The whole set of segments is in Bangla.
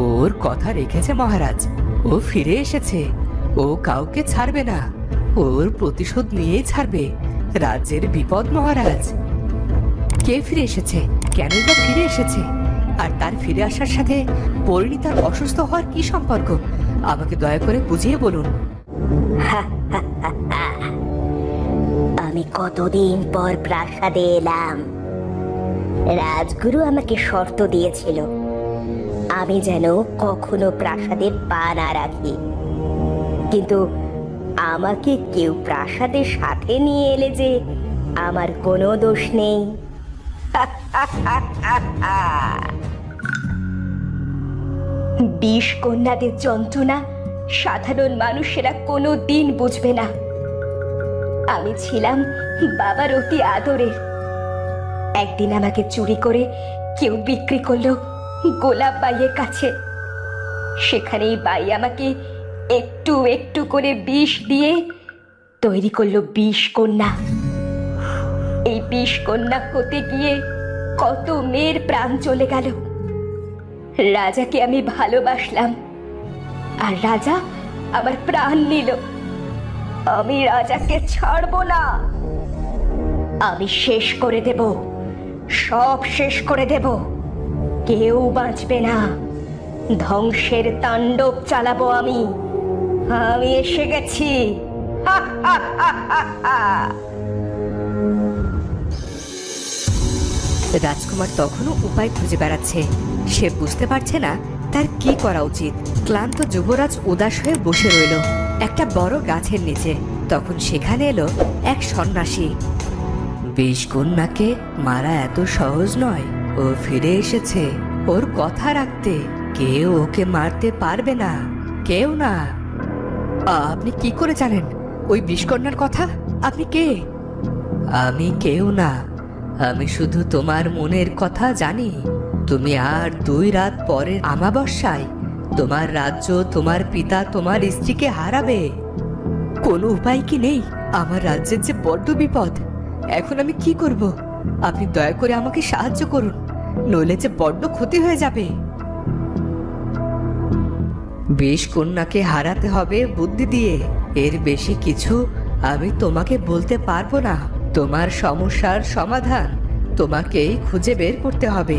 ওর কথা রেখেছে মহারাজ। ও ফিরে এসেছে। ও কাউকে ছাড়বে না। ওর প্রতিশোধ নিয়েই ছাড়বে রাজ্যের বিপদ মহারাজ। কে ফিরে এসেছে? কেনই বা ফিরে এসেছে? আর তার ফিরে আসার সাথে পরিণীতার অসুস্থ হওয়ার কি সম্পর্ক? আমাকে দয়া করে বুঝিয়ে বলুন। আমি কতদিন পর প্রাসাদে এলাম। রাজগুরু আমাকে শর্ত দিয়েছিল আমি যেন কখনো প্রাসাদে পা না রাখি, কিন্তু আমাকে কেউ প্রাসাদের সাথে নিয়ে এলে যে আমার কোনো দোষ নেই। বিষ কন্যাদের যন্ত্রণা সাধারণ মানুষেরা কোনো দিন বুঝবে না। আমি ছিলাম বাবার অতি আদরের। একদিন আমাকে চুরি করে কেউ বিক্রি করলো গোলাপ বাইয়ের কাছে। সেখানেই বাই আমাকে একটু একটু করে বিষ দিয়ে তৈরি করলো বিষ কন্যা। এই বিষ কন্যা হতে গিয়ে কত মেয়ের প্রাণ চলে গেল। রাজাকে আমি ভালোবাসলাম, আর রাজা আমার প্রাণ নিল। আমি রাজাকে ছাড়বো না। আমি শেষ করে দেব, সব শেষ করে দেব। কেউ বাঁচবে না। ধ্বংসের তাণ্ডব চালাবো আমি। আমি এসে গেছি। রাজকুমার তখনও উপায় খুঁজে বেড়াচ্ছে। সে বুঝতে পারছে না তার কি করা উচিত। ক্লান্ত যুবরাজ উদাস হয়ে বসে রইল একটা বড় গাছের নিচে। তখন সেখানে এলো এক সন্ন্যাসী। বিষ কন্যাকে মারা এত সহজ নয়। ও ফিরে এসেছে ওর কথা রাখতে। কেউ ওকে মারতে পারবে না, কেউ না। আপনি কি করে জানেন ওই বিষকন্যার কথা? আপনি কে? আমি কেউ না। আমি শুধু তোমার মনের কথা জানি। তুমি আর 2 রাত পরে আমাবস্যায় তোমার রাজ্য, তোমার পিতা, তোমার স্ত্রীকে হারাবে। কোনো উপায় কি নেই? আমার রাজ্যের যে বড্ড বিপদ। এখন আমি কি করব? আপনি দয়া করে আমাকে সাহায্য করুন, নইলে যে বড্ড ক্ষতি হয়ে যাবে। বিষ কন্যাকে হারাতে হবে বুদ্ধি দিয়ে। এর বেশি কিছু আমি তোমাকে বলতে পারবো না। তোমার সমস্যার সমাধান তোমাকেই খুঁজে বের করতে হবে।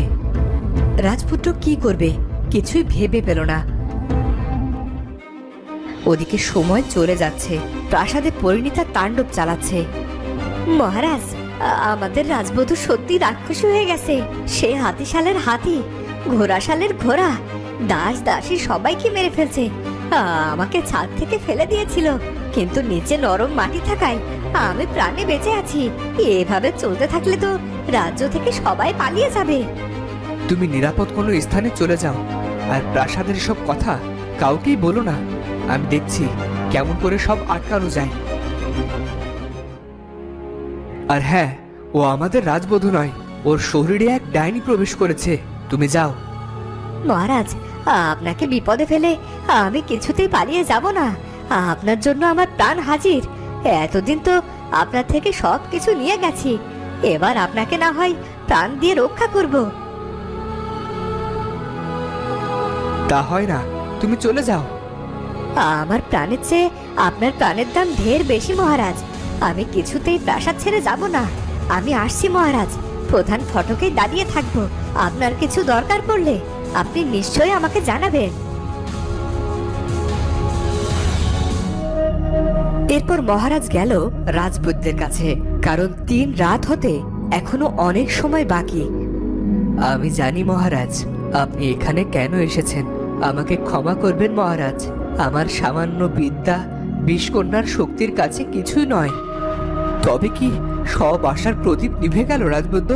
রাজপুত্র কি করবে কিছুই ভেবে পেল না। ওদিকে সময় চলে যাচ্ছে। প্রাসাদে পরিণীতা তাণ্ডব চালাচ্ছে। মহারাজ, আমাদের রাজবধূ সত্যি রাক্ষসী হয়ে গেছে। সে হাতিশালের হাতি, ঘোড়াশালের ঘোড়া, দাস দাসী সবাইকে মেরে ফেলছে। আমাকে ছাদ থেকে ফেলে দিয়েছিল, কিন্তু নিচে নরম মাটি থাকায় আমি প্রাণে বেঁচে আছি। এভাবে চলতে থাকলে তো রাজ্য থেকে সবাই পালিয়ে যাবে। তুমি নিরাপদ কোনো স্থানে চলে যাও, আর প্রাসাদের সব কথা কাউকেই বলো না। আমি দেখছি কেমন করে সব আটকানো যায়। আর হ্যাঁ, ও আমাদের রাজবধূ নয়। ওর শরীরে এক ডাইনি প্রবেশ করেছে। তুমি যাও। মহারাজ, আপনাকে বিপদে ফেলে আমি কিছুতেই পালিয়ে যাব না। আপনার জন্য আমার প্রাণ হাজির। এতদিন তো আপনার থেকে সব কিছু নিয়ে গেছি, এবার আপনাকে না হয় প্রাণ দিয়ে রক্ষা করব। তা হয় না, তুমি চলে যাও। আমার প্রাণের চেয়ে আপনার প্রাণের দাম ঢের বেশি মহারাজ। আমি কিছুতেই প্রাসাদ ছেড়ে যাব না। আমি আসছি মহারাজ। প্রধান ফটকে দাঁড়িয়ে থাকবো। আপনার কিছু দরকার পড়লে আপনি নিশ্চয়ই আমাকে জানাবেন। এরপর মহারাজ গেল রাজবৈদ্যের কাছে, কারণ 3 রাত হতে এখনো অনেক সময় বাকি। আমি জানি মহারাজ আপনি এখানে কেন এসেছেন। আমাকে ক্ষমা করবেন মহারাজ। আমার সামান্য বিদ্যা বিষকন্যার শক্তির কাছে কিছুই নয়। তবে কি সব আশার প্রদীপ নিভে গেল রাজবৈদ্য?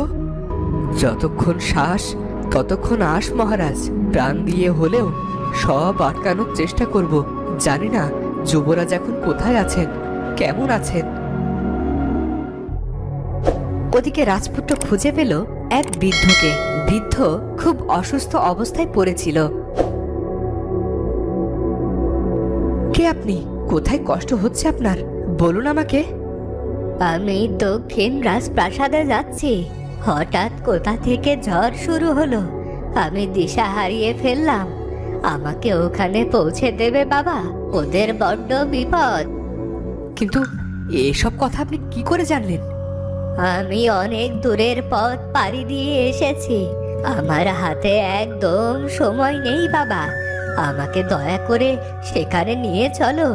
যতক্ষণ শ্বাস ততক্ষণ আস মহারাজ। প্রাণ দিয়ে হলেও সব আটকানোর চেষ্টা করব। জানি না যুবরাজ এখন কোথায় আছেন, কেমন আছেন। ওদিকে রাজপুত্র খুঁজে পেল এক বৃদ্ধকে। বৃদ্ধ খুব অসুস্থ অবস্থায় পড়েছিল। কে আপনি? কোথায় কষ্ট হচ্ছে আপনার? বলুন আমাকে। আমি দক্ষিণ রাজপ্রাসাদে যাচ্ছি। হঠাৎ কোথা থেকে ঝড় শুরু হলো, আমি দিশা হারিয়ে ফেললাম। আমাকে ওখানে পৌঁছে দেবে বাবা? ওদের বড্ড বিপদ। কিন্তু এসব কথা আপনি কি করে জানলেন? আমি অনেক দূরের পথ পাড়ি দিয়ে এসেছি, আমার হাতে একদম সময় নেই বাবা। আমাকে দয়া করে সেখানে নিয়ে চলো,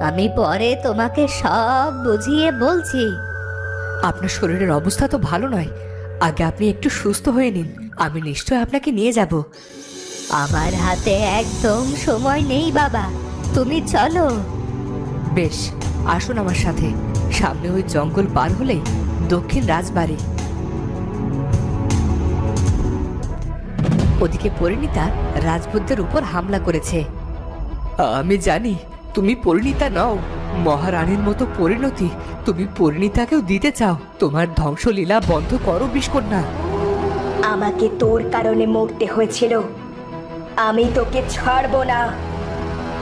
আমি পরে তোমাকে সব বুঝিয়ে বলছি। আপনার শরীরের অবস্থা তো ভালো নয়, আগে আপনি একটু সুস্থ হয়ে নিন, আমি নিশ্চয় আপনাকে নিয়ে যাব। আমার হাতে একদম সময় নেই বাবা, তুমি চলো। বেশ, আসুন আমার সাথে। সামনে ওই জঙ্গল পার হলেই দক্ষিণ রাজবাড়ি। ওদিকে পরিণীতা রাজপুতদের উপর হামলা করেছে। আমি জানি তুমি পরিণীতা নও, মহারানীর মতো পরিণতি তুমি পরিণীতাকেও দিতে চাও। তোমার ধ্বংসলীলা বন্ধ করো বিষকন্যা। আমাকে তোর কারণে মরতে হয়েছিল, আমি তোকে ছাড়বো না।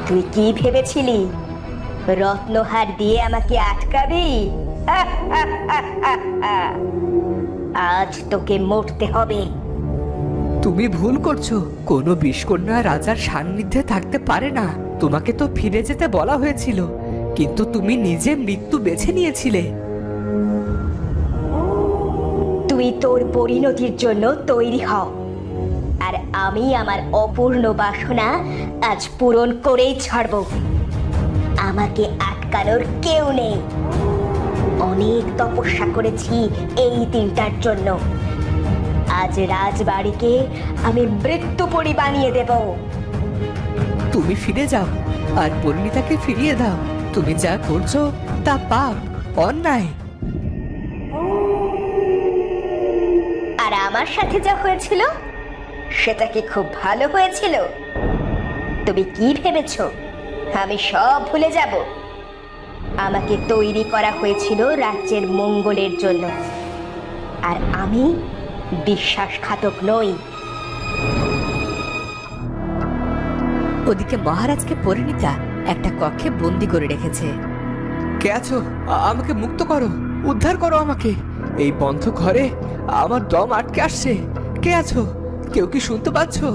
তুই কি ভেবেছিলি রত্নহার দিয়ে আমাকে আটকাবি? আজ তোকে মরতে হবে। তুমি ভুল করছো, কোনো বিষকন্যা রাজার সান্নিধ্যে থাকতে পারে না। তোমাকে তো ফিরে যেতে বলা হয়েছিল, কিন্তু তুমি নিজে মৃত্যু বেছে নিয়েছিলে। তুই তোর পরিণতির জন্য তৈরি হ, আর আমি আমার অপূর্ণ বাসনা আজ পূরণ করেই ছাড়ব। আমাকে আটকানোর কেউ নেই। অনেক তপস্যা করেছি এই দিনটার জন্য। আজ রাজবাড়িকে আমি মৃত্যুপরী বানিয়ে দেব। তুমি ফিরে যাও আর পরিণীতাকে ফিরিয়ে দাও। তুমি যা করছো তা পাপ, অন্যায়। আর আমার সাথে যা হয়েছিল সেটা কি খুব ভালো হয়েছিল? তুমি কি ভেবেছো আমি সব ভুলে যাব? আমাকে তৈরি করা হয়েছিল রাজ্যের মঙ্গলের জন্য, আর আমি বিশ্বাসঘাতক নই। ওদিকে মহারাজকে পরিণীতা একটা কক্ষে বন্দি করে রেখেছে। কে আছো? আমাকে মুক্ত করো, উদ্ধার করো আমাকে। এই বন্ধ ঘরে আমার দম আটকে আসছে। কে আছো? কেউ কি শুনতে পাচ্ছো?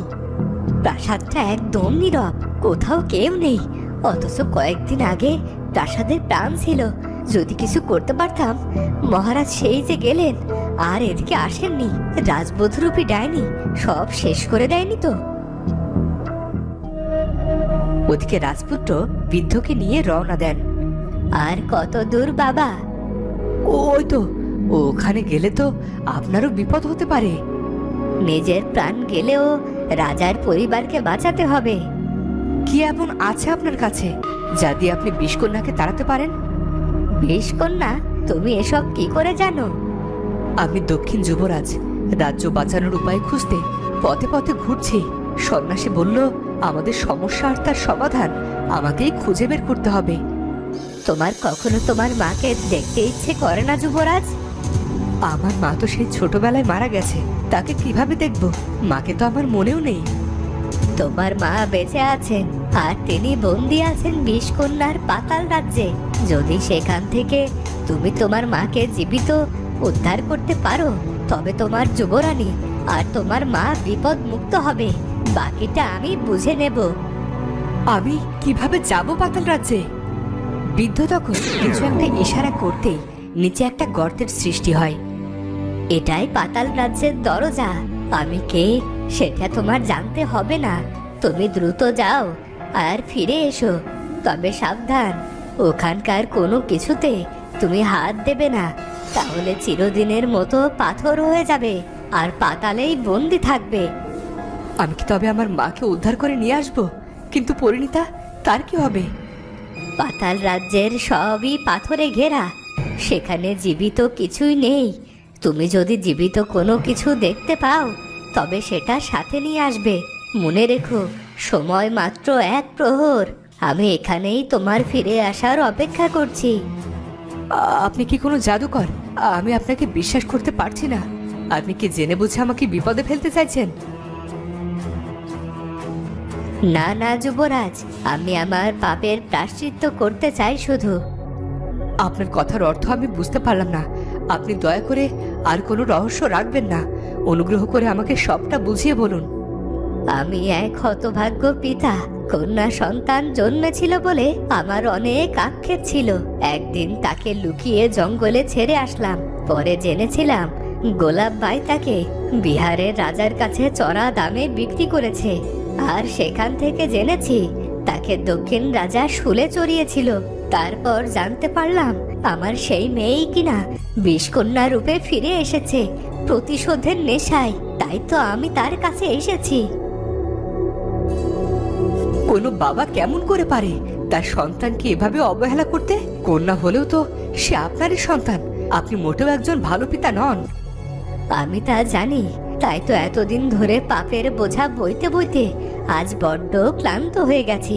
প্রাসাদটা একদম নীরব, কোথাও কেউ নেই। অথচ কয়েকদিন আগে প্রাসাদের প্রাণ ছিল। যদি কিছু করতে পারতাম। মহারাজ সেই যে গেলেন, আর এদিকে আসেননি। রাজবধূরূপী ডাইনি সব শেষ করে দেয়নি তো? ওদিকে রাজপুত্র বৃদ্ধকে নিয়ে রওনা দেন। আর কত দূর বাবা? ওই তো, ওখানে গেলে তো আপনারও বিপদ হতে পারে। নিজের প্রাণ গেলেও রাজার পরিবারকে বাঁচাতে হবে। কি এমন আছে আপনার কাছে যা দিয়ে আপনি বিষকন্যাকে তাড়াতে পারেন? বিষকন্যা? তুমি এসব কি করে জানো? আমি দক্ষিণ যুবরাজ, রাজ্য বাঁচানোর উপায় খুঁজতে পথে পথে ঘুরছি। সন্ন্যাসী বলল আমাদের সমস্যা আর তার সমাধান আমাকেই খুঁজে বের করতে হবে। তোমার কখনো তোমার মাকে দেখতে ইচ্ছে করে না যুবরাজ? আমার মা তো সেই ছোটবেলায় মারা গেছে, তাকে কিভাবে দেখব? মাকে তো আমার মনেও নেই। তোমার মা বেঁচে আছেন, আর তিনি বন্দী আছেন বিষকন্যার পাতাল রাজ্যে। যদি সেখান থেকে তুমি তোমার মাকে জীবিত উদ্ধার করতে পারো, তবে তোমার যুবরানী আর তোমার মা বিপদ মুক্ত হবে। বাকিটা আমি বুঝে নেব। আমি কিভাবে যাব পাতাল রাজ্যে? বৃদ্ধ তখন কিছু একটা ইশারা করতেই নিচে একটা গর্তের সৃষ্টি হয়। এটাই পাতাল রাজ্যের দরজা। আমি কে সেটা তোমার জানতে হবে না। তুমি দ্রুত যাও আর ফিরে এসো। তবে সাবধান, ওখানকার কোনো কিছুতে তুমি হাত দেবে না, তাহলে চিরদিনের মতো পাথর হয়ে যাবে আর পাতালেই বন্দি থাকবে। আমি কি তবে আমার মাকে উদ্ধার করে নিয়ে আসব? কিন্তু পরিণীতা, তার কি হবে? পাতাল রাজ্যের সবই পাথরে ঘেরা, সেখানে জীবিত কিছুই নেই। তুমি যদি জীবিত কোনো কিছু দেখতে পাও, তবে সেটা সাথে নিয়ে আসবে। মনে রেখো, সময় মাত্র 1 প্রহর। আমি এখানেই তোমার ফিরে আসার অপেক্ষা করছি। আপনি কি কোনো জাদুকর? আমি আপনাকে বিশ্বাস করতে পারছি না। আপনি কি জেনে বুঝে আমাকে বিপদে ফেলতে চাইছেন? না না যুবরাজ, আমি আমার পাপের প্রায়শ্চিত্ত করতে চাই শুধু। আপনার কথার অর্থ আমি বুঝতে পারলাম না। আপনি দয়া করে আর কোনো রহস্য রাখবেন না। অনুগ্রহ করে আমাকে সবটা বুঝিয়ে বলুন। আমি এক হতভাগ্য পিতা। কন্যা সন্তান জন্মেছিল বলে আমার অনেক আক্ষেপ ছিল। একদিন তাকে লুকিয়ে জঙ্গলে ছেড়ে আসলাম। পরে জেনেছিলাম গোলাপ বাই তাকে বিহারের রাজার কাছে চড়া দামে বিক্রি করেছে। আর সেখান থেকে জেনেছি তাকে দক্ষিণ রাজা শুলে চড়িয়েছিল। তারপর জানতে পারলাম আমার সেই মেয়েই কিনা বিষকন্যা রূপে ফিরে এসেছে প্রতিশোধের নেশায়। তাই তো আমি তার কাছে এসেছি। কোনো বাবা কেমন করে পারে তার সন্তানকে এভাবে অবহেলা করতে? কন্যা হলেও তো সে আপনারই সন্তান। আপনি মোটেও একজন ভালো পিতা নন। আমি তা জানি, তাই তো এতদিন ধরে পাপের বোঝা বইতে বইতে আজ বড্ড ক্লান্ত হয়ে গেছি।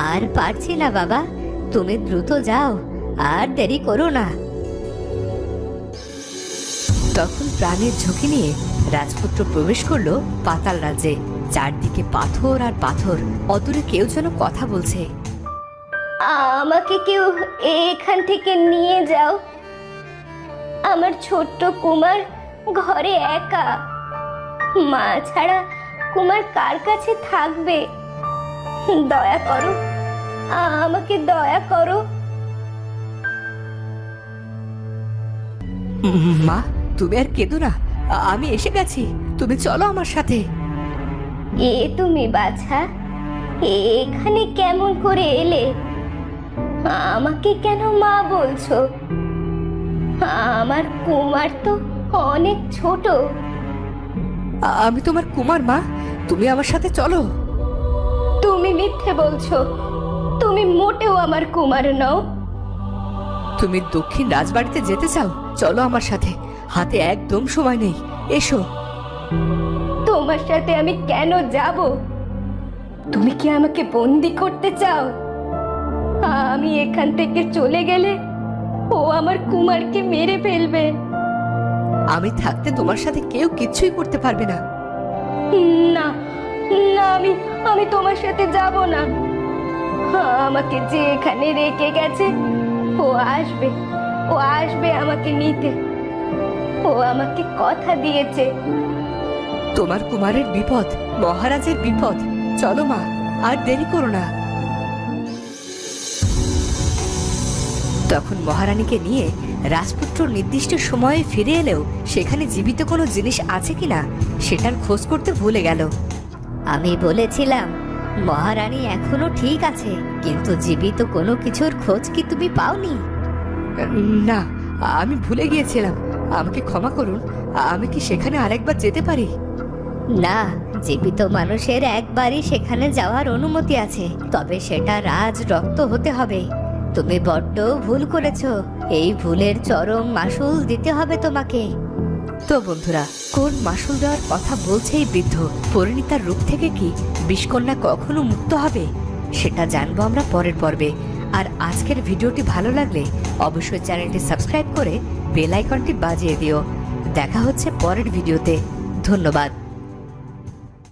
আর পারছি না বাবা, তুমি দ্রুত যাও, আর দেরি করো না। তখন প্রাণের ঝুঁকি নিয়ে রাজপুত্র প্রবেশ করলো পাতাল রাজ্যে। চারদিকে পাথর আর পাথর। অদূরে কেউ যেন কথা বলছে। আমাকে কেউ এখান থেকে নিয়ে যাও। আমার ছোট্ট কুমার ঘরে একা। মা ছাড়া কুমার কার কাছে থাকবে? দয়া করো, আমাকে দয়া করো। মা, তুমি আর কেঁদো না। আমি এসে গেছি, তুমি চলো আমার সাথে। এ তুমি বাছা, এখানে কেমন করে এলে? আমাকে কেন মা বলছো? আমার কুমার তো অনেক ছোট। আমি তোমার কুমার মা, তুমি আমার সাথে চলো। তুমি মিথ্যে বলছো, তুমি মোটেও আমার কুমার নও। তুমি দক্ষিণ রাজবাড়িতে যেতে চাও? চলো আমার সাথে, হাতে একদম সময় নেই, এসো। তোমার সাথে আমি কেন যাব? তুমি কি আমাকে বন্দি করতে চাও? আমি এখান থেকে চলে গেলে ও আমার কুমারকে মেরে ফেলবে। আমি থাকতে তোমার সাথে কেউ কিচ্ছুই করতে পারবে না। না না, আমি তোমার সাথে যাব না। আমাকে যে এখানে রেখে গেছে ও আসবে আমাকে নিতে। ও আমাকে কথা দিয়েছে। তোমার কুমারের বিপদ, মহারাজের বিপদ। চলো মা, আর দেরি করো না। তখন মহারানীকে নিয়ে রাজপুত্র নির্দিষ্ট সময়ে ফিরে এলেও সেখানে জীবিত কোনো জিনিস আছে কিনা সেটার খোঁজ করতে ভুলে গেল। আমি বলেছিলাম মহারানী এখনো ঠিক আছে, কিন্তু জীবিত কোনো কিছুর খোঁজ কি তুমি পাওনি? না, আমি ভুলে গিয়েছিলাম। আমাকে ক্ষমা করুন। আমি কি সেখানে আরেকবার যেতে পারি? না, জীবিত মানুষের একবারই সেখানে যাওয়ার অনুমতি আছে, তবে সেটা রাজ রক্ত হতে হবে। তুমি বড্ড ভুল করেছো। এই ভুলের চরম মাসুল দিতে হবে তোমাকে। তো বন্ধুরা, কোন মাসুল দেওয়ার কথা বলছে এই বৃদ্ধ? পরিণীতার রূপ থেকে কি বিষকন্যা কখনো মুক্ত হবে? সেটা জানবো আমরা পরের পর্বে। আর আজকের ভিডিওটি ভালো লাগলে অবশ্যই চ্যানেলটি সাবস্ক্রাইব করে বেল আইকনটি বাজিয়ে দিও। দেখা হচ্ছে পরের ভিডিওতে। ধন্যবাদ।